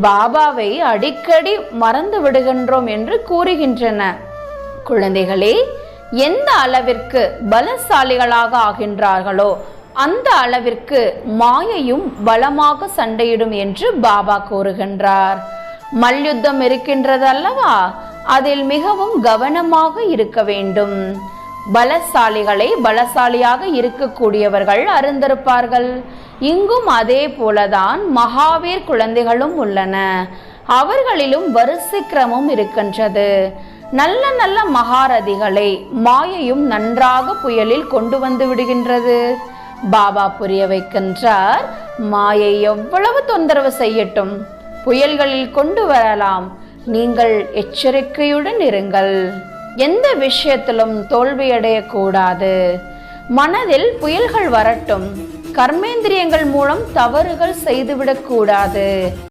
பாபாவை அடிக்கடி மறந்து விடுகின்றோம் என்று கூறுகின்றன. குழந்தைகளே, எந்த அளவிற்கு பலசாலிகளாக ஆகின்றார்களோ அந்த அளவிற்கு மாயையும் பலமாக சண்டையிடும் என்று பாபா கூறுகின்றார். மல்யுத்தம் இருக்கின்றது அல்லவா, அதில் மிகவும் கவனமாக இருக்க வேண்டும். பலசாலிகளை பலசாலியாக இருக்கக்கூடியவர்கள் அருந்திருப்பார்கள். இங்கும் அதே போலதான் மகாவீர் குழந்தைகளும் உள்ளன. அவர்களிலும் வரிசை கிரமம் இருக்கின்றது. நல்ல நல்ல மகாரதிகளை மாயையும் நன்றாக புயலில் கொண்டு வந்து விடுகின்றது. பாபா புரிய வைக்கின்றார், மாயை எவ்வளவு தொந்தரவு செய்யட்டும், புயல்களில் கொண்டு வரலாம், நீங்கள் எச்சரிக்கையுடன் இருங்கள். எந்த விஷயத்திலும் தோல்வியடையக்கூடாது. மனதில் புயல்கள் வரட்டும், கர்மேந்திரியங்கள் மூலம் தவறுகள் செய்துவிடக்கூடாது.